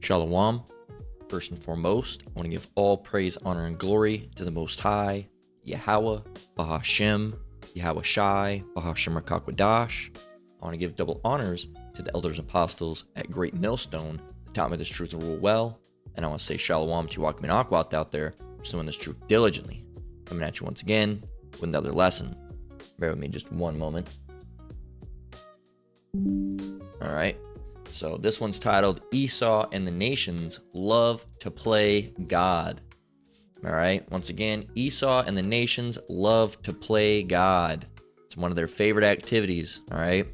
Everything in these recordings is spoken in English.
Shalom. First and foremost, I want to give all praise, honor, and glory to the Most High, Yahweh, Bahashem, Yahweh Shai, Bahashem Rakakwadash. I want to give double honors to the elders and apostles at Great Millstone that taught me this truth and rule well. And I want to say Shalom to Akim and Akwat out there pursuing this truth diligently. Coming at you once again with another lesson. Bear with me just one moment. All right. So this one's titled Esau and the Nations Love to Play God. All right. Once again, Esau and the Nations love to play God. It's one of their favorite activities. All right.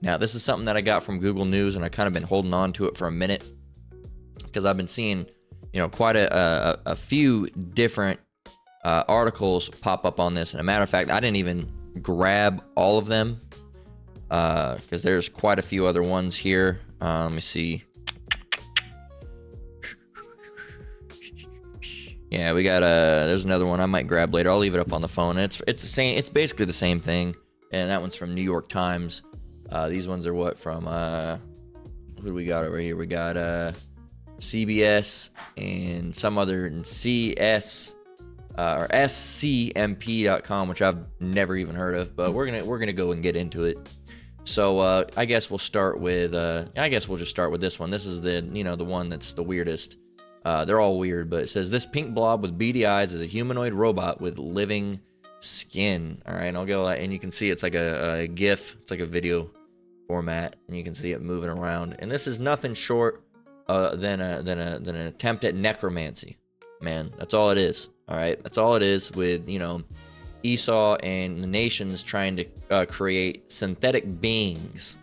Now, this is something that I got from Google News, and I kind of been holding on to it for a minute because I've been seeing, quite a few different articles pop up on this. And a matter of fact, I didn't even grab all of them because there's quite a few other ones here. Let me see. Yeah, we got there's another one I might grab later. I'll leave it up on the phone. It's the same. It's basically the same thing, and that one's from New York Times. These ones are what from who do we got over here? We got CBS and some other CS or scmp.com, which I've never even heard of, but we're gonna go and get into it. So I guess we'll start with we'll just start with this one. This is the the one that's the weirdest. They're all weird, but it says this pink blob with beady eyes is a humanoid robot with living skin. All right, and I'll go and you can see it's like a GIF. It's like a video format, and you can see it moving around. And this is nothing short than an attempt at necromancy. Man, that's all it is. All right, that's all it is with Esau and the nations trying to create synthetic beings,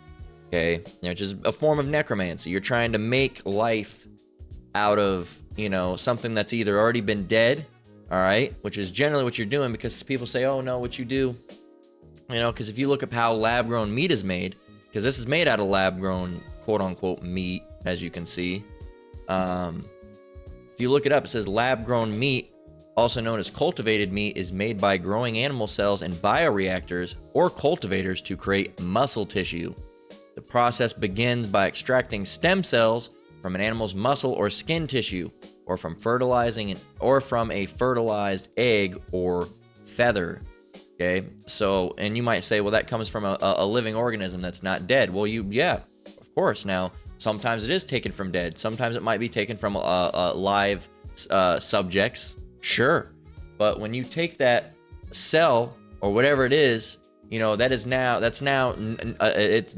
okay, which is a form of necromancy. You're trying to make life out of, something that's either already been dead, all right, which is generally what you're doing, because people say, oh, no, what you do, because if you look up how lab-grown meat is made, because this is made out of lab-grown, quote-unquote, meat, as you can see. If you look it up, it says lab-grown meat, also known as cultivated meat, is made by growing animal cells in bioreactors or cultivators to create muscle tissue. The process begins by extracting stem cells from an animal's muscle or skin tissue, or from a fertilized egg or feather. Okay, so, and you might say, well, that comes from a living organism that's not dead. Well, yeah, of course. Now, sometimes it is taken from dead. Sometimes it might be taken from live subjects. Sure, but when you take that cell or whatever it is, the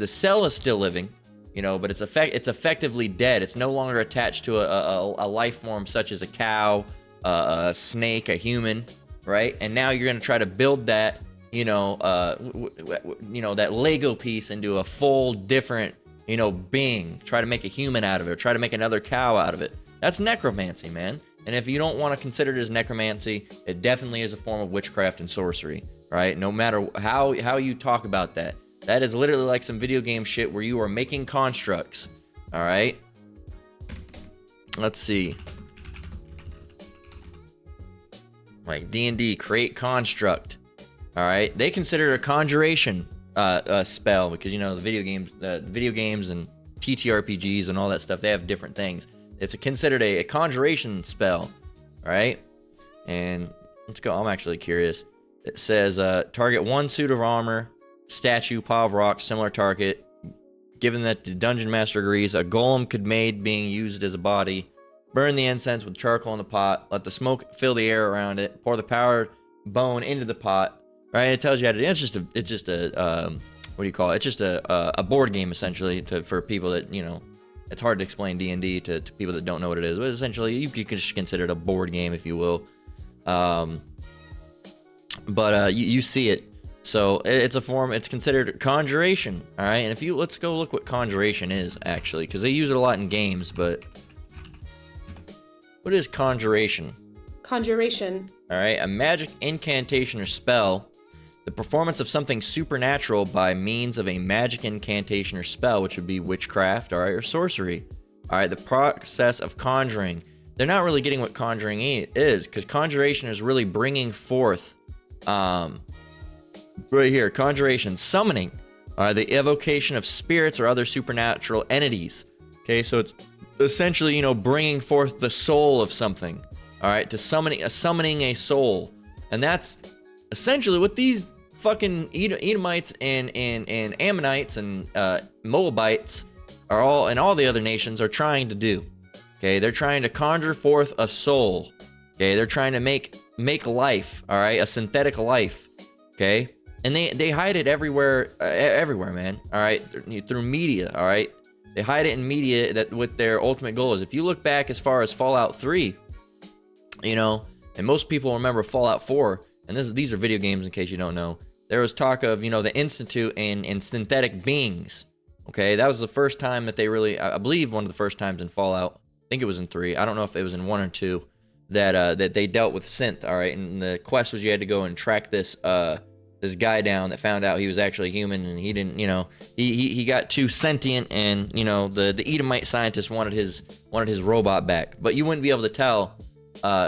cell is still living, but it's effectively dead. It's no longer attached to a life form such as a cow, a snake, a human, right? And now you're gonna try to build that, that Lego piece into a full different, being. Try to make a human out of it, or try to make another cow out of it. That's necromancy, man. And if you don't want to consider it as necromancy, it definitely is a form of witchcraft and sorcery, right? No matter how you talk about that. That is literally like some video game shit where you are making constructs, all right? Let's see. Like D&D, create construct, all right? They consider it a conjuration spell because, the video games and TTRPGs and all that stuff, they have different things. It's considered a conjuration spell, right? And let's go. I'm actually curious. It says target one suit of armor, statue, pile of rocks, similar target. Given that the dungeon master agrees, a golem could made being used as a body. Burn the incense with charcoal in the pot. Let the smoke fill the air around it. Pour the powdered bone into the pot. Right? It tells you how to. It's just a what do you call it? It's just a board game essentially for people that It's hard to explain D&D to people that don't know what it is, but essentially you can just consider it a board game, if you will. But you see it. So it's a form. It's considered conjuration. All right, and let's go look what conjuration is actually, because they use it a lot in games. But what is conjuration? Conjuration. All right, a magic incantation or spell. The performance of something supernatural by means of a magic incantation or spell, which would be witchcraft, all right, or sorcery. All right, the process of conjuring. They're not really getting what conjuring is, because conjuration is really bringing forth, right here, conjuration, summoning, the evocation of spirits or other supernatural entities. Okay, so it's essentially, you know, bringing forth the soul of something. All right, to summoning a soul, and that's essentially what these fucking Edomites and Ammonites and Moabites are all, and all the other nations are trying to do. Okay, they're trying to conjure forth a soul. Okay, they're trying to make life. All right, a synthetic life. Okay, and they hide it everywhere, man. All right, through media. All right, they hide it in media that what their ultimate goal is. If you look back as far as Fallout 3, you know, and most people remember Fallout 4, and these are video games in case you don't know. There was talk of, you know, the Institute and synthetic beings. Okay, that was the first time that they really, I believe, one of the first times in Fallout. I think it was in 3. I don't know if it was in 1 or 2 that they dealt with synth. All right, and the quest was you had to go and track this guy down that found out he was actually human, and he didn't, you know, he got too sentient, and you know the Edomite scientist wanted his robot back, but you wouldn't be able to tell.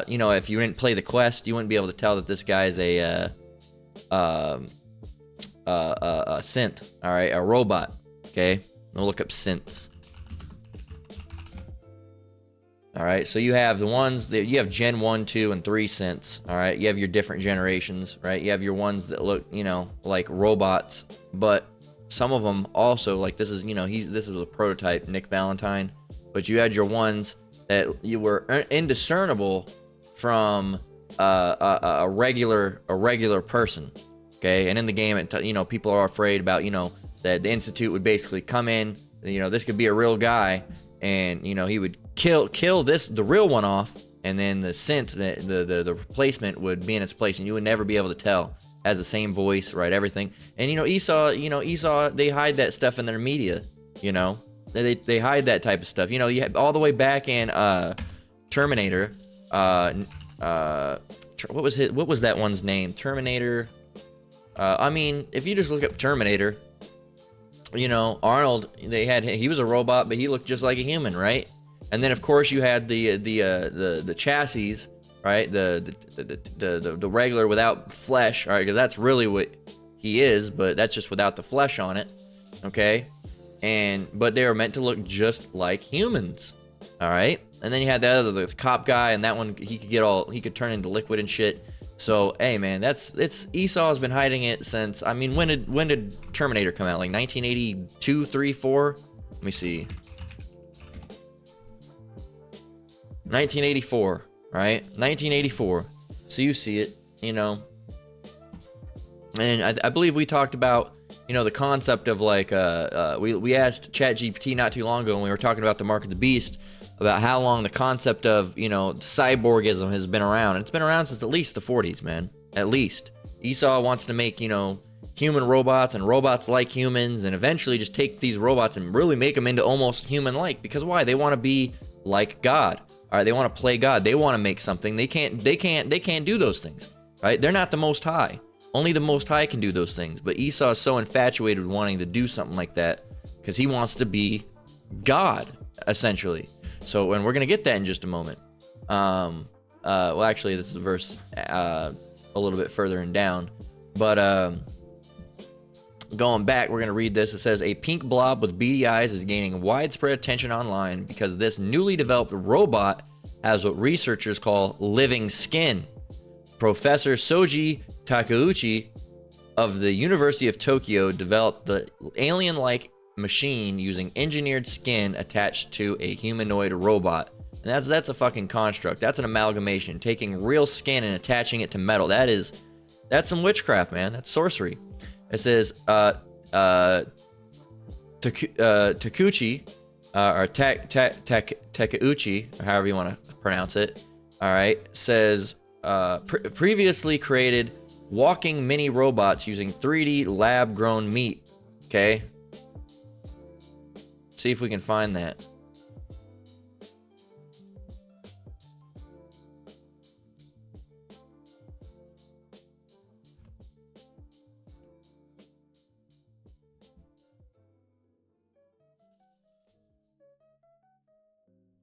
You know, if you didn't play the quest, you wouldn't be able to tell that this guy's a synth, all right, a robot. Okay, we'll look up synths. All right, so you have the ones that you have Gen 1, 2, and 3 synths. All right, you have your different generations, right? You have your ones that look, you know, like robots, but some of them also, like this is, you know, this is a prototype, Nick Valentine, but you had your ones that you were indiscernible from a regular person. Okay, and in the game, you know, people are afraid about, you know, that the Institute would basically come in, you know, this could be a real guy, and you know he would kill the real one off, and then the synth, the replacement would be in its place, and you would never be able to tell. Has the same voice, right? Everything. And you know, Esau, they hide that stuff in their media. You know, they hide that type of stuff. You know, you have, all the way back in Terminator. What was that one's name? Terminator. I mean, if you just look up Terminator, you know, Arnold, he was a robot, but he looked just like a human, right? And then of course you had the chassis, right? The regular without flesh, all right? Because that's really what he is, but that's just without the flesh on it, okay? But they were meant to look just like humans, all right? And then you had the cop guy, and that one he could turn into liquid and shit. So hey man, Esau has been hiding it since, I mean, when did Terminator come out? Like 1982, 3, 4? Let me see. 1984, right? 1984. So you see it, you know. And I believe we talked about, you know, the concept of like we asked ChatGPT not too long ago when we were talking about the Mark of the Beast, about how long the concept of, you know, cyborgism has been around. And it's been around since at least the 40s, man. At least. Esau wants to make, you know, human robots and robots like humans, and eventually just take these robots and really make them into almost human-like. Because why? They want to be like God. All right, they want to play God. They want to make something. They can't do those things. Right? They're not the Most High. Only the Most High can do those things. But Esau is so infatuated with wanting to do something like that because he wants to be God, essentially. So, and we're going to get that in just a moment. Well, actually, this is a verse a little bit further and down. But going back, we're going to read this. It says, a pink blob with beady eyes is gaining widespread attention online because this newly developed robot has what researchers call living skin. Professor Soji Takeuchi of the University of Tokyo developed the alien-like machine using engineered skin attached to a humanoid robot. And that's a fucking construct. That's an amalgamation, taking real skin and attaching it to metal. That's some witchcraft, man. That's sorcery. It says Takeuchi or Takeuchi, or however you want to pronounce it. All right, says previously created walking mini robots using 3D lab-grown meat. Okay. See if we can find that.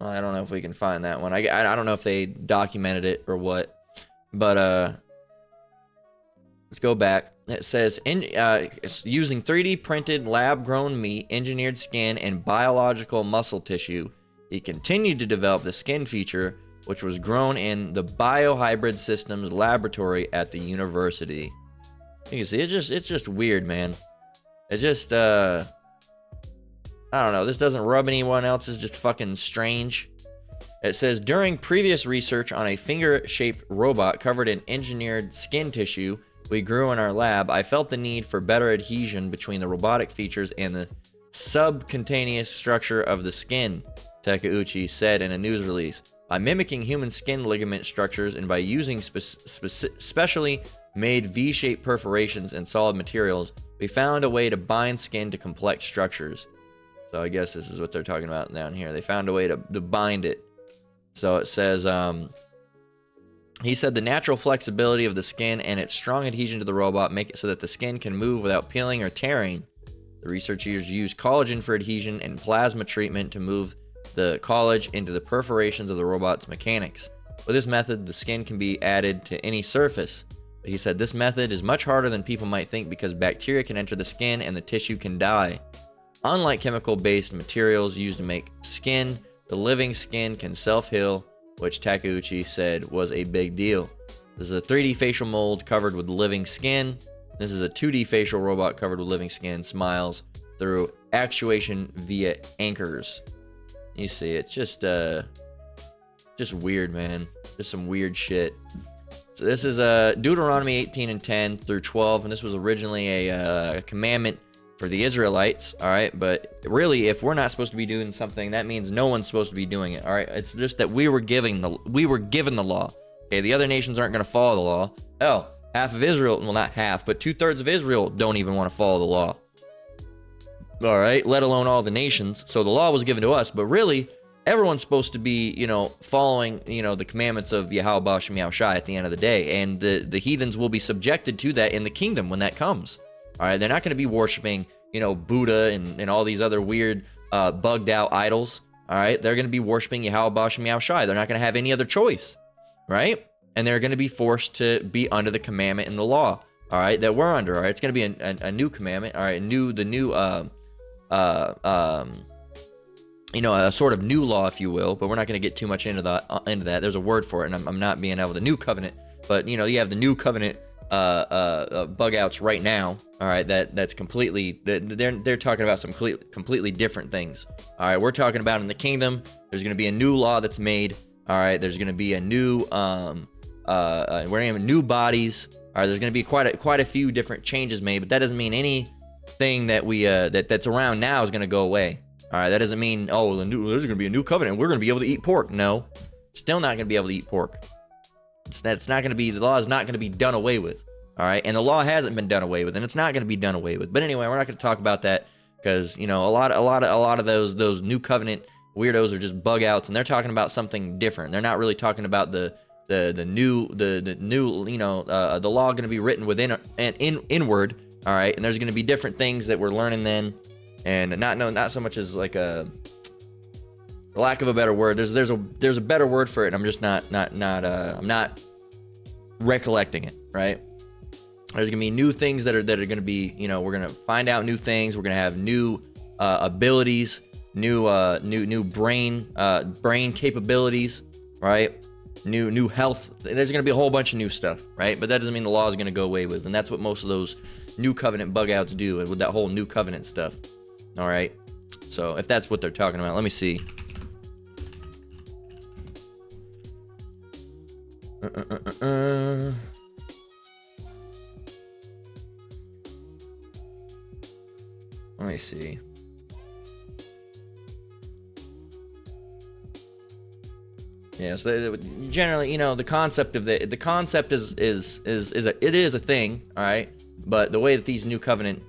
Well, I don't know if we can find that one. I don't know if they documented it or what. But let's go back. It says it's using 3D printed lab-grown meat, engineered skin, and biological muscle tissue. He continued to develop the skin feature, which was grown in the Biohybrid Systems laboratory at the university. You can see it's just weird, man. It's just I don't know. This doesn't rub anyone else. It's just fucking strange. It says, during previous research on a finger-shaped robot covered in engineered skin tissue we grew in our lab, I felt the need for better adhesion between the robotic features and the subcutaneous structure of the skin, Takeuchi said in a news release. By mimicking human skin ligament structures and by using specially made V-shaped perforations in solid materials, we found a way to bind skin to complex structures. So I guess this is what they're talking about down here. They found a way to bind it. So it says, he said the natural flexibility of the skin and its strong adhesion to the robot make it so that the skin can move without peeling or tearing. The researchers used collagen for adhesion and plasma treatment to move the collagen into the perforations of the robot's mechanics. With this method, the skin can be added to any surface. But he said this method is much harder than people might think because bacteria can enter the skin and the tissue can die. Unlike chemical-based materials used to make skin, the living skin can self-heal, which Takeuchi said was a big deal. This is a 3D facial mold covered with living skin. This is a 2D facial robot covered with living skin, smiles through actuation via anchors. You see, it's just weird, man. Just some weird shit. So this is Deuteronomy 18 and 10 through 12, and this was originally a commandment for the Israelites, all right? But really, if we're not supposed to be doing something, that means no one's supposed to be doing it, all right? It's just that we were given the law. Okay, the other nations aren't going to follow the law. Hell, half of Israel, well, not half, but 2/3 of Israel don't even want to follow the law. All right, let alone all the nations. So the law was given to us, but really, everyone's supposed to be, following, the commandments of Yahweh Shem Yahushai at the end of the day, and the heathens will be subjected to that in the kingdom when that comes. All right, they're not going to be worshiping, Buddha and all these other weird, bugged out idols. All right, they're going to be worshiping Yahweh Shem Yahushai. They're not going to have any other choice, right? And they're going to be forced to be under the commandment and the law. All right, that we're under. All right, it's going to be a new commandment. All right, a sort of new law, if you will. But we're not going to get too much into that. There's a word for it, and I'm not being able to. New covenant, but you have the new covenant. Bug outs right now. All right, that's completely. They're talking about some completely different things. All right, we're talking about in the kingdom. There's going to be a new law that's made. All right, there's going to be a new we're going to have new bodies. All right, there's going to be quite a few different changes made, but that doesn't mean anything that we that's around now is going to go away. All right, that doesn't mean there's going to be a new covenant. We're going to be able to eat pork. No, still not going to be able to eat pork. It's not going to be, the law is not going to be done away with. All right, and the law hasn't been done away with, and it's not going to be done away with. But anyway, we're not going to talk about that because a lot of those new covenant weirdos are just bug outs, and they're talking about something different. They're not really talking about the new the law going to be written within and inward. All right, and there's going to be different things that we're learning then, and not so much as like a lack of a better word. There's a better word for it. And I'm just not I'm not recollecting it. Right. There's gonna be new things that are gonna be, we're gonna find out new things. We're gonna have new abilities, new brain capabilities, right? New health. There's gonna be a whole bunch of new stuff, right? But that doesn't mean the law is gonna go away with, and that's what most of those new covenant bug outs do, and with that whole new covenant stuff. All right. So if that's what they're talking about, let me see. Let me see. Yeah, so generally, the concept of the concept is a thing, all right. But the way that these new covenant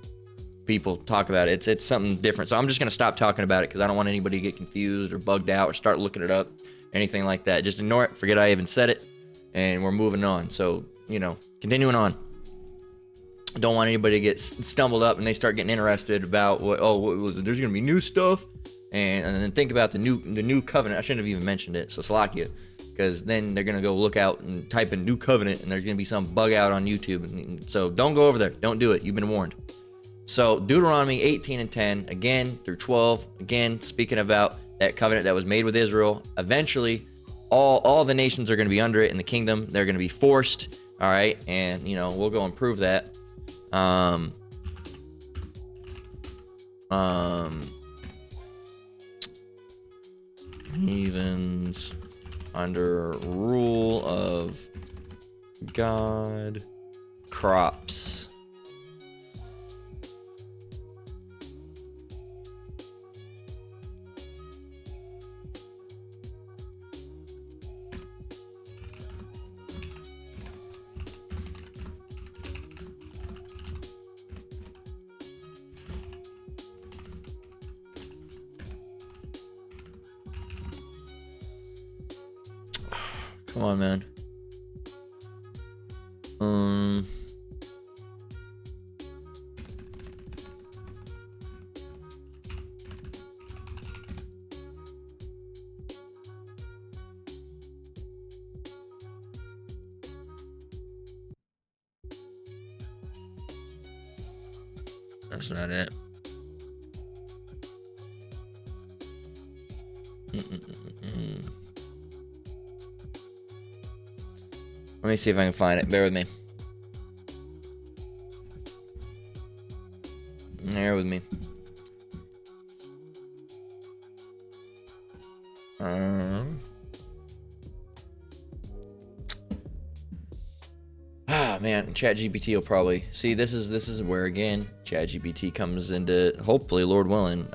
people talk about it, it's something different. So I'm just gonna stop talking about it because I don't want anybody to get confused or bugged out or start looking it up, anything like that. Just ignore it, forget I even said it, and we're moving on. So continuing on. Don't want anybody to get stumbled up and they start getting interested about there's gonna be new stuff, and then think about the new covenant. I shouldn't have even mentioned it, so Salakia, because then they're gonna go look out and type in new covenant, and there's gonna be some bug out on YouTube. And so don't go over there. Don't do it. You've been warned. So Deuteronomy 18 and 10 again through 12, again speaking about that covenant that was made with Israel. Eventually, all the nations are going to be under it in the kingdom. They're going to be forced. All right, and you know, we'll go and prove that. Heathens under rule of God. Crops. Come on, man. That's not it. Let me see if I can find it. Bear with me. Bear with me. Man, ChatGPT will probably see. This is where again ChatGPT comes into, hopefully, Lord willing.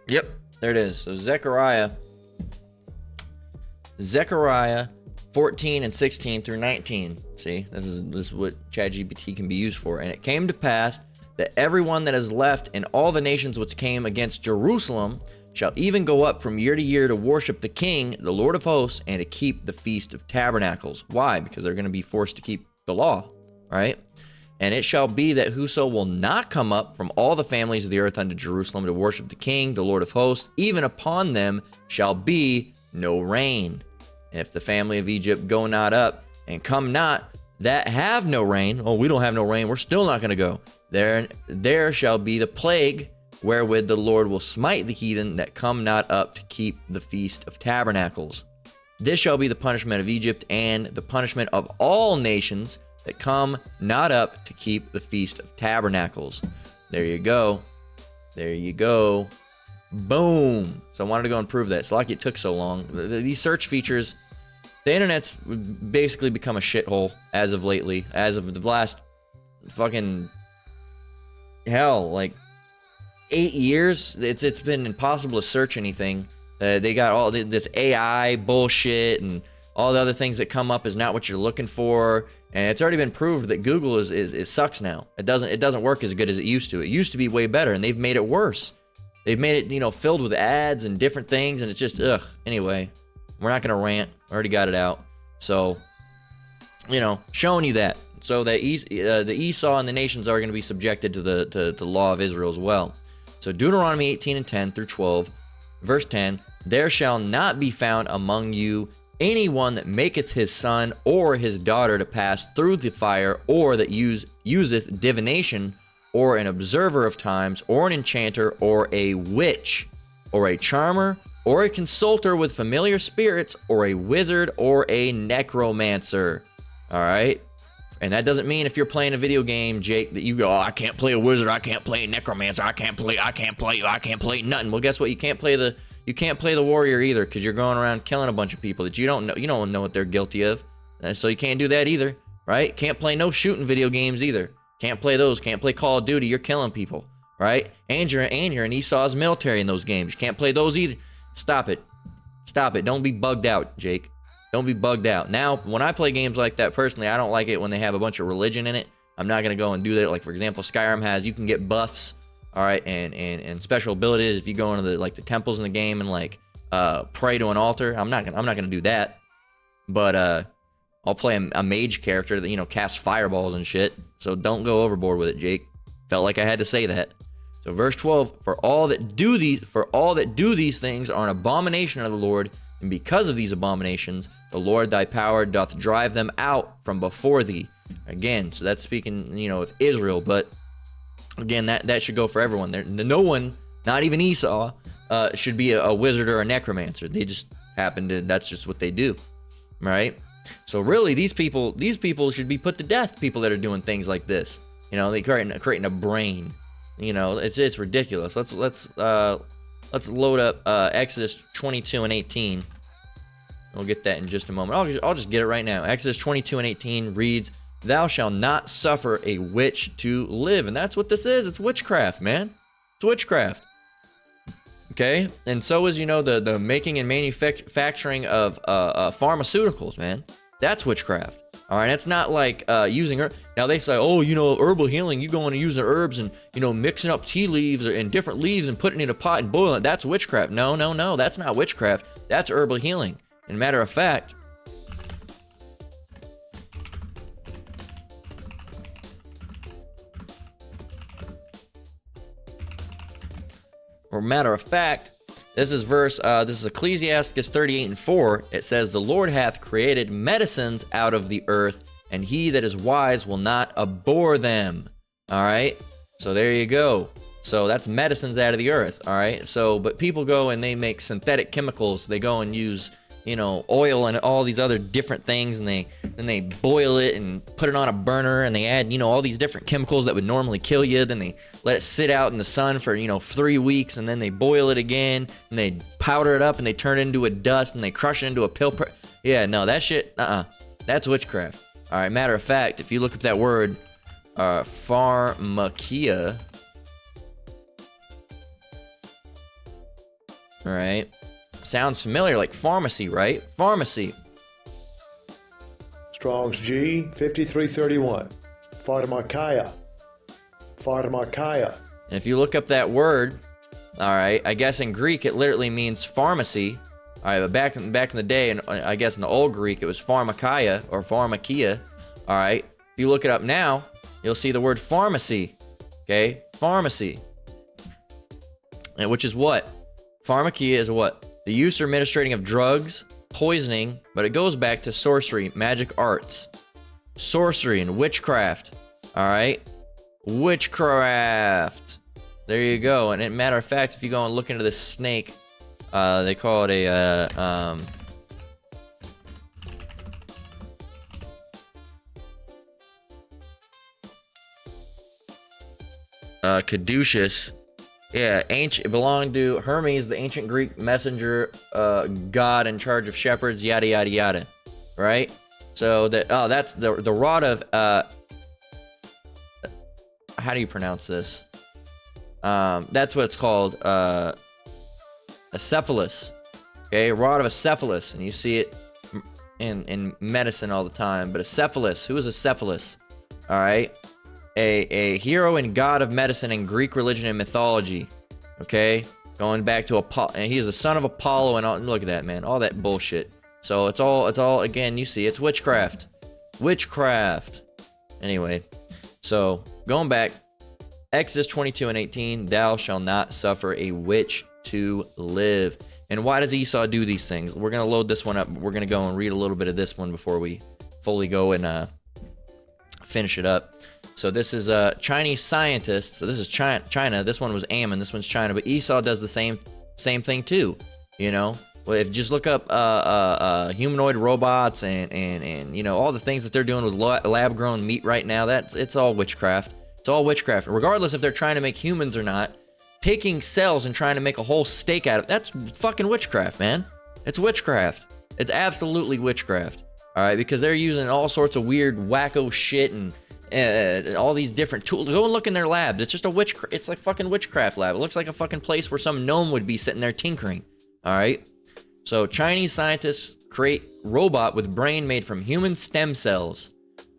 Yep, there it is. So Zechariah 14 and 16 through 19. See, this is what ChatGPT can be used for. And it came to pass that everyone that is left in all the nations which came against Jerusalem shall even go up from year to year to worship the King, the Lord of hosts, and to keep the Feast of Tabernacles. Why? Because they're going to be forced to keep the law, right? And it shall be that whoso will not come up from all the families of the earth unto Jerusalem to worship the King, the Lord of hosts, even upon them shall be no rain. And if the family of Egypt go not up and come not that have no rain, oh, we don't have no rain, we're still not going to go. There shall be the plague wherewith the Lord will smite the heathen that come not up to keep the Feast of Tabernacles. This shall be the punishment of Egypt and the punishment of all nations that come not up to keep the Feast of Tabernacles. There you go. There you go. Boom. So I wanted to go and prove that. It's like it took so long. These search features, the internet's basically become a shithole as of lately. As of the last fucking hell, like 8 years, it's been impossible to search anything. They got all this AI bullshit and all the other things that come up is not what you're looking for. And it's already been proved that Google is sucks now. It doesn't work as good as it used to. It used to be way better, and they've made it worse. They've made it, filled with ads and different things, and it's just, ugh. Anyway, we're not going to rant. I already got it out. So, showing you that. So that the Esau and the nations are going to be subjected to the law of Israel as well. So Deuteronomy 18 and 10 through 12, verse 10, there shall not be found among you anyone that maketh his son or his daughter to pass through the fire, or that useth divination, or an observer of times, or an enchanter, or a witch, or a charmer, or a consulter with familiar spirits, or a wizard, or a necromancer. All right? And that doesn't mean if you're playing a video game, Jake, that you go, oh, I can't play a wizard, I can't play a necromancer, I can't play nothing. Well, guess what? You can't play the warrior either, because you're going around killing a bunch of people that you don't know what they're guilty of. And so you can't do that either, right? Can't play no shooting video games either. Can't play those. Can't play Call of Duty. You're killing people, right? And you're in Esau's military in those games. You can't play those either. Stop it. Don't be bugged out, Jake. Don't be bugged out. Now, when I play games like that, personally, I don't like it when they have a bunch of religion in it. I'm not going to go and do that. Like, for example, Skyrim has, you can get buffs, all right, and special abilities if you go into the temples in the game and like pray to an altar. I'm not gonna do that. But I'll play a mage character that, you know, casts fireballs and shit. So don't go overboard with it, Jake. Felt like I had to say that. So verse 12, for all that do these things are an abomination of the Lord, and because of these abominations, the Lord thy power doth drive them out from before thee. Again, so that's speaking, you know, of Israel, but again, that should go for everyone. No one, not even Esau, should be a wizard or a necromancer. They just happen to, that's just what they do, right? So really, these people should be put to death. People that are doing things like this, you know, they creating a brain. You know, it's ridiculous. Let's load up Exodus 22 and 18. We'll get that in just a moment. I'll just get it right now. Exodus 22 and 18 reads, "Thou shalt not suffer a witch to live," and that's what this is. It's witchcraft, man. It's witchcraft. Okay, and so is, you know, the making and manufacturing of pharmaceuticals, man. That's witchcraft. All right, it's not like using herb. Now they say, oh, you know, herbal healing, you going to use the herbs and, you know, mixing up tea leaves and different leaves and putting it in a pot and boiling it. That's witchcraft. No, that's not witchcraft. That's herbal healing. And matter of fact, this is Ecclesiastes 38 and 4. It says, the Lord hath created medicines out of the earth, and he that is wise will not abhor them. All right, so there you go. So that's medicines out of the earth. All right, so but people go and they make synthetic chemicals. They go and use, you know, oil and all these other different things, and they boil it and put it on a burner, and they add, you know, all these different chemicals that would normally kill you. Then they let it sit out in the sun for, you know, 3 weeks, and then they boil it again, and they powder it up, and they turn it into a dust, and they crush it into a pill. Yeah, no, that shit, that's witchcraft. All right, matter of fact, if you look up that word, pharmakia, all right, sounds familiar, like pharmacy, right? Pharmacy. Strong's G 5331. Pharmakia. Pharmakia. And if you look up that word, all right, I guess in Greek it literally means pharmacy. All right, but back in the day, and I guess in the old Greek it was pharmakia or pharmakia. All right, if you look it up now, you'll see the word pharmacy. Okay, pharmacy. And which is what? Pharmakia is what? The use or administrating of drugs, poisoning, but it goes back to sorcery, magic arts. Sorcery and witchcraft. All right? Witchcraft. There you go. And as a matter of fact, if you go and look into this snake, they call it a caduceus. Yeah, it belonged to Hermes, the ancient Greek messenger, god in charge of shepherds, yada yada yada, right? So that's the rod of how do you pronounce this? That's what it's called, acephalus. Okay, rod of acephalus, and you see it in medicine all the time. But acephalus, who is acephalus? All right. A hero and god of medicine in Greek religion and mythology. Okay, going back to Apollo, and he's the son of Apollo, and all, look at that, man, all that bullshit. So it's all again, you see, it's witchcraft. Anyway, so going back, Exodus 22 and 18, thou shalt not suffer a witch to live. And why does Esau do these things? We're gonna load this one up. We're gonna go and read a little bit of this one before we fully go and finish it up. So this is Chinese scientists. So this is China. This one was Ammon. This one's China. But Esau does the same thing too. You know, well, if you just look up humanoid robots and you know all the things that they're doing with lab-grown meat right now, it's all witchcraft. It's all witchcraft. Regardless if they're trying to make humans or not, taking cells and trying to make a whole steak out of it, that's fucking witchcraft, man. It's witchcraft. It's absolutely witchcraft. All right, because they're using all sorts of weird wacko shit and all these different tools. Go and look in their lab. It's just it's like fucking witchcraft lab. It looks like a fucking place where some gnome would be sitting there tinkering. All right. So Chinese scientists create robot with brain made from human stem cells.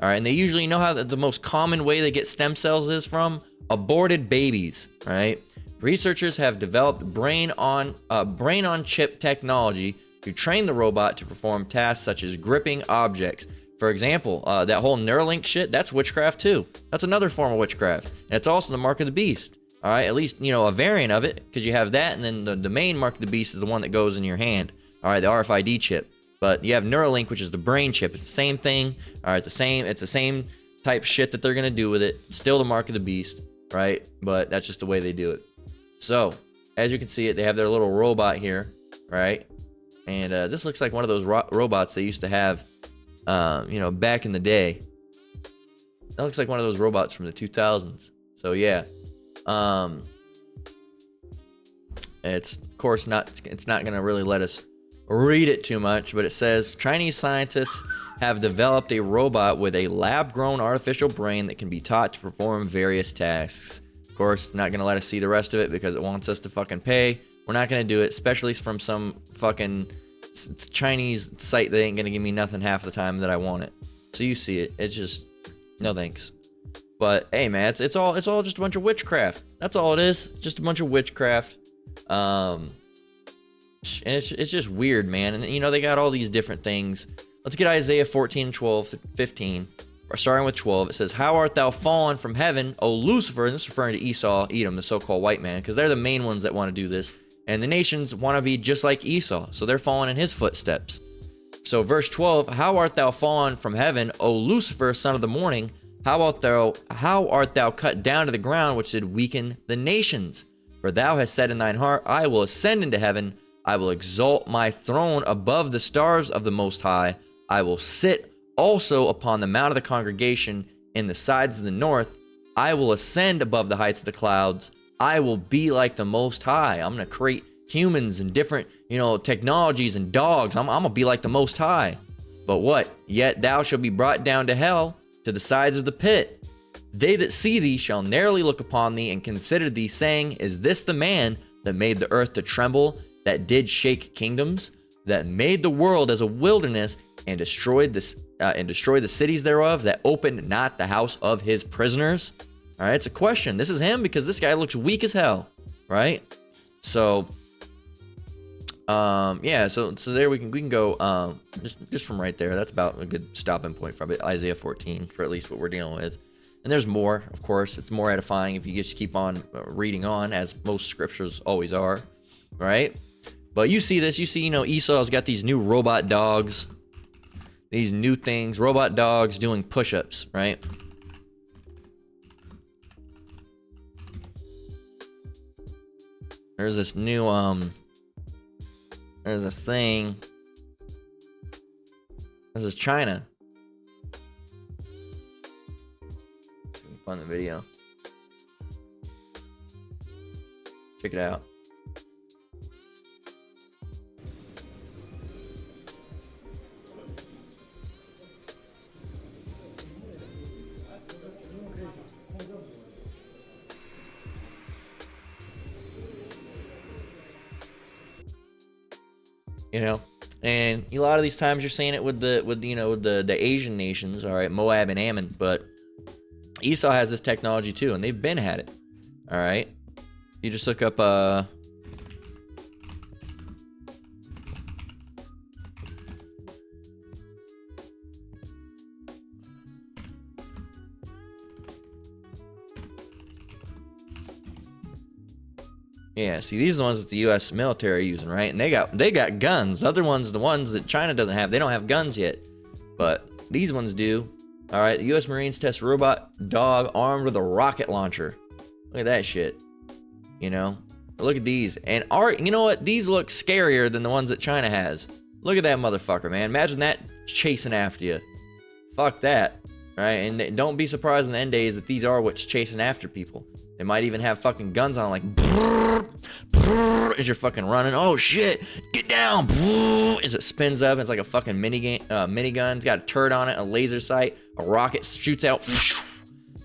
All right, and they usually know how the most common way they get stem cells is from aborted babies. Right? Researchers have developed brain on chip technology to train the robot to perform tasks such as gripping objects. For example, that whole Neuralink shit, that's witchcraft too. That's another form of witchcraft. And it's also the mark of the beast. All right, at least, a variant of it, because you have that, and then the main mark of the beast is the one that goes in your hand. All right, the RFID chip. But you have Neuralink, which is the brain chip. It's the same thing. All right, it's the same type shit that they're going to do with it. It's still the mark of the beast, right? But that's just the way they do it. So, as you can see they have their little robot here, right? And this looks like one of those robots they used to have, back in the day. That looks like one of those robots from the 2000s. So, yeah. It's of course not. It's not going to really let us read it too much, but it says Chinese scientists have developed a robot with a lab-grown artificial brain that can be taught to perform various tasks. Of course, not going to let us see the rest of it because it wants us to fucking pay. We're not going to do it, especially from some fucking Chinese site that ain't going to give me nothing half the time that I want it. So you see it. It's just no thanks. But hey, man, it's all just a bunch of witchcraft. That's all it is. Just a bunch of witchcraft. And it's just weird, man. And they got all these different things. Let's get Isaiah 14, 12, 15. Starting with 12, it says, "How art thou fallen from heaven, O Lucifer?" And this is referring to Esau, Edom, the so-called white man, because they're the main ones that want to do this. And the nations want to be just like Esau, so they're following in his footsteps. So verse 12, "How art thou fallen from heaven, O Lucifer, son of the morning? How art thou cut down to the ground, which did weaken the nations? For thou hast said in thine heart, I will ascend into heaven. I will exalt my throne above the stars of the Most High. I will sit also upon the mount of the congregation in the sides of the north. I will ascend above the heights of the clouds. I will be like the Most High." I'm going to create humans and different, technologies and dogs. I'm going to be like the Most High. But what? "Yet thou shalt be brought down to hell, to the sides of the pit. They that see thee shall narrowly look upon thee and consider thee, saying, Is this the man that made the earth to tremble, that did shake kingdoms, that made the world as a wilderness, and destroyed the cities thereof, that opened not the house of his prisoners?" All right, it's a question. This is him because this guy looks weak as hell, right? So, yeah. So there we can go. Just from right there. That's about a good stopping point from it. Isaiah 14 for at least what we're dealing with. And there's more, of course. It's more edifying if you just keep on reading on, as most scriptures always are, right? But you see this. You see, Esau's got these new robot dogs. These new things. Robot dogs doing push-ups, right? There's this new, there's this thing. This is China. Find the video. Check it out. And a lot of these times you're seeing it with the Asian nations, all right, Moab and Ammon, but Esau has this technology too, and they've been had it. All right, you just look up yeah, see, these are the ones that the U.S. military are using, right? And they got guns. The ones that China doesn't have, they don't have guns yet, but these ones do. All right, the U.S. Marines test robot dog armed with a rocket launcher. Look at that shit. Look at these. And you know what? These look scarier than the ones that China has. Look at that motherfucker, man. Imagine that chasing after you. Fuck that. Right? And don't be surprised in the end days that these are what's chasing after people. They might even have fucking guns on, like, brrr, brrr, as you're fucking running. Oh shit, get down, brrr, as it spins up. It's like a fucking minigun. It's got a turret on it, a laser sight, a rocket shoots out,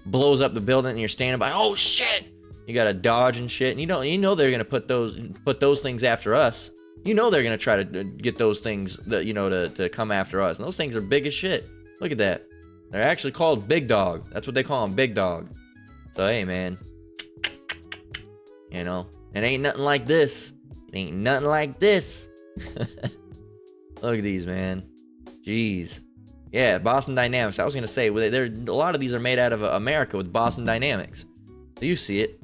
blows up the building, and you're standing by. Oh shit, you gotta dodge and shit. And you know they're gonna put those things after us. You know they're gonna try to get those things that to come after us, and those things are big as shit. Look at that. They're actually called big dog. That's what they call them, big dog. So hey, man, it ain't nothing like this. It ain't nothing like this. Look at these, man. Jeez. Yeah, Boston Dynamics. I was gonna say, a lot of these are made out of America with Boston Dynamics. So you see it.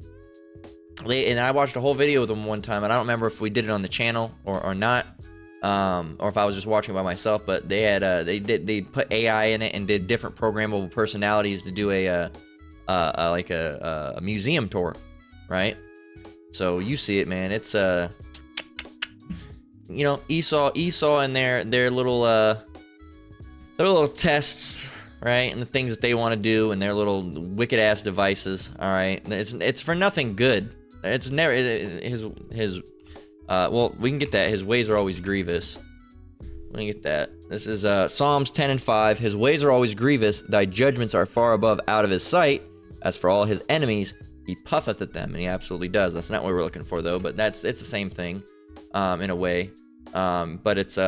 And I watched a whole video with them one time, and I don't remember if we did it on the channel or not, or if I was just watching it by myself. But they had they put AI in it and did different programmable personalities to do a museum tour, right? So you see it, man. It's Esau and their little tests, right, and the things that they want to do, and their little wicked ass devices. All right, it's for nothing good. It's never well, we can get that. His ways are always grievous. We can get that. This is Psalms 10:5. His ways are always grievous. Thy judgments are far above out of his sight. As for all his enemies, he puffeth at them, and he absolutely does. That's not what we're looking for, though. But it's the same thing, in a way. But it's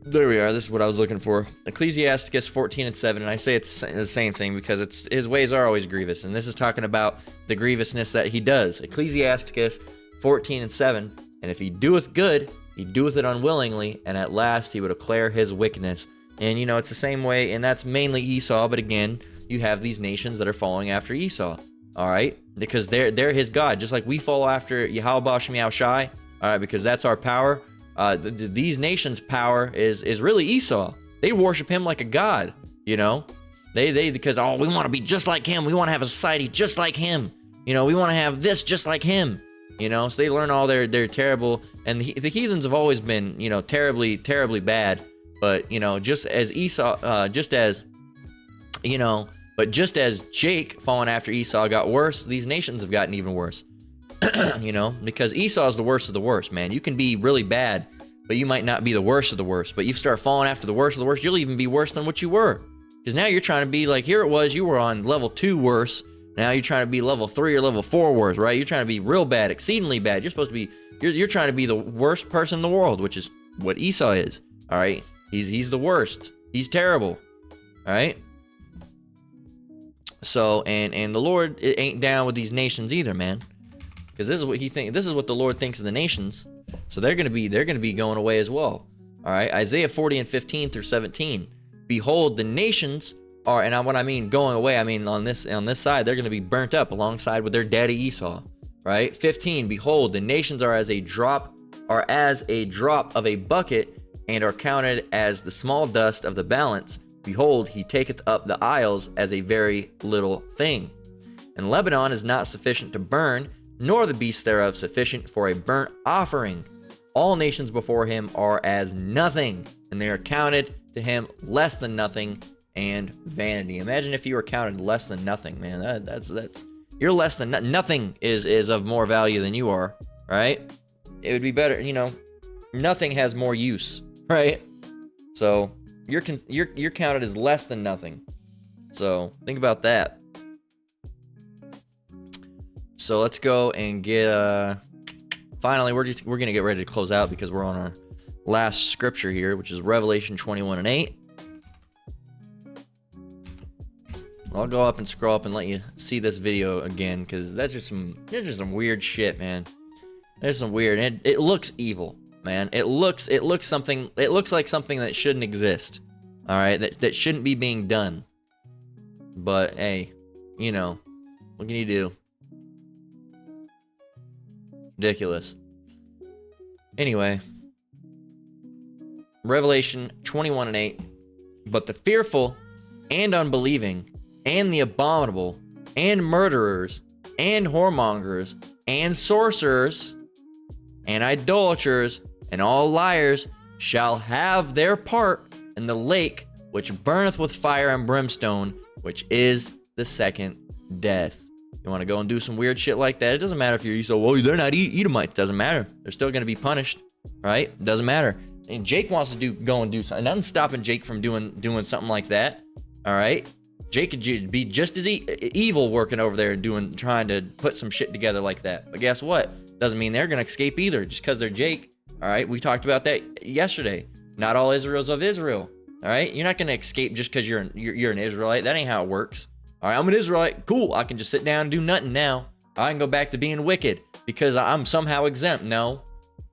There we are. This is what I was looking for. Ecclesiasticus 14:7, and I say it's the same thing because his ways are always grievous, and this is talking about the grievousness that he does. Ecclesiasticus 14:7, and if he doeth good, he doeth it unwillingly, and at last he will declare his wickedness. And it's the same way, and that's mainly Esau, but again, you have these nations that are following after Esau, all right? Because they're his God, just like we follow after Yahweh Shem Yahweh Shai, all right, because that's our power. These nations' power is really Esau. They worship him like a god, They because we want to be just like him. We want to have a society just like him. We want to have this just like him. So they learn all their terrible, and the heathens have always been, terribly, terribly bad. But just as Esau, but just as Jake following after Esau got worse, these nations have gotten even worse. Because Esau is the worst of the worst, man. You can be really bad, but you might not be the worst of the worst. But you start falling after the worst of the worst, you'll even be worse than what you were. Because now you're trying to be like, here it was, you were on level 2 worse. Now you're trying to be level 3 or level 4 worse, right? You're trying to be real bad, exceedingly bad. You're supposed to be, you're trying to be the worst person in the world, which is what Esau is, all right? He's the worst. He's terrible, all right? So, and the Lord ain't down with these nations either, man. Because this is what he thinks. This is what the Lord thinks of the nations. So they're gonna be going away as well. All right, Isaiah 40:15 through 17. Behold, the nations are, and what I mean going away, I mean on this side, they're gonna be burnt up alongside with their daddy Esau. Right? 15. Behold, the nations are as a drop of a bucket, and are counted as the small dust of the balance. Behold, he taketh up the isles as a very little thing. And Lebanon is not sufficient to burn, nor the beasts thereof sufficient for a burnt offering. All nations before him are as nothing, and they are counted to him less than nothing and vanity. Imagine if you were counted less than nothing, man. That's you're less than nothing is of more value than you are, right? It would be better, nothing has more use, right? So you're counted as less than nothing. So think about that. So let's go and get finally we're gonna get ready to close out because we're on our last scripture here, which is Revelation 21:8. I'll go up and scroll up and let you see this video again, because there's just some weird shit, man. There's some weird, it looks evil, man. It looks like something that shouldn't exist. All right, that shouldn't be being done. But hey, what can you do? Ridiculous. Anyway, Revelation 21:8. But the fearful and unbelieving and the abominable and murderers and whoremongers and sorcerers and idolaters and all liars shall have their part in the lake which burneth with fire and brimstone, which is the second death. You want to go and do some weird shit like that? It doesn't matter if you're Esau. Well, they're not Edomites. It doesn't matter. They're still going to be punished, right? It doesn't matter. And Jake wants to go and do something. Nothing's stopping Jake from doing something like that, all right? Jake could be just as evil working over there and trying to put some shit together like that. But guess what? Doesn't mean they're going to escape either just because they're Jake. All right. We talked about that yesterday. Not all Israel's of Israel. All right. You're not going to escape just because you're an Israelite. That ain't how it works. All right. I'm an Israelite. Cool. I can just sit down and do nothing now. I can go back to being wicked because I'm somehow exempt. No.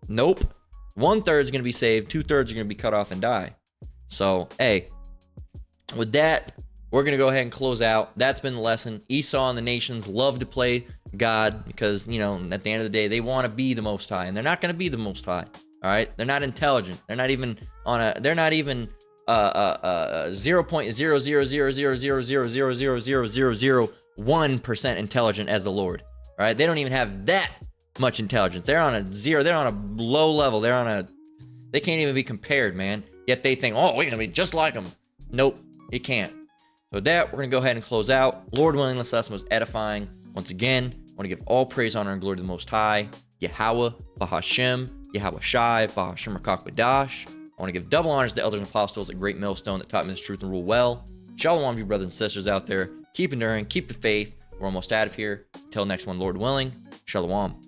Nope. 1/3 is going to be saved. 2/3 are going to be cut off and die. So, hey, with that, we're going to go ahead and close out. That's been the lesson. Esau and the nations love to play God because, you know, at the end of the day, they want to be the Most High, and they're not going to be the Most High. All right? They're not intelligent. They're not even 0.0000000000001% intelligent as the Lord. All right? They don't even have that much intelligence. They're on a zero. They're on a low level. They can't even be compared, man. Yet they think, oh, we're going to be just like them. Nope, you can't. So with that, we're going to go ahead and close out. Lord willing, this lesson was edifying. Once again, I want to give all praise, honor, and glory to the Most High, Yahweh, Bahashem, Yahweh Shai, Bahashem Rakakbadash. I want to give double honors to the elders and apostles at Great Millstone that taught me this truth and rule well. Shalom, you brothers and sisters out there. Keep enduring, keep the faith. We're almost out of here. Until next one, Lord willing, Shalom.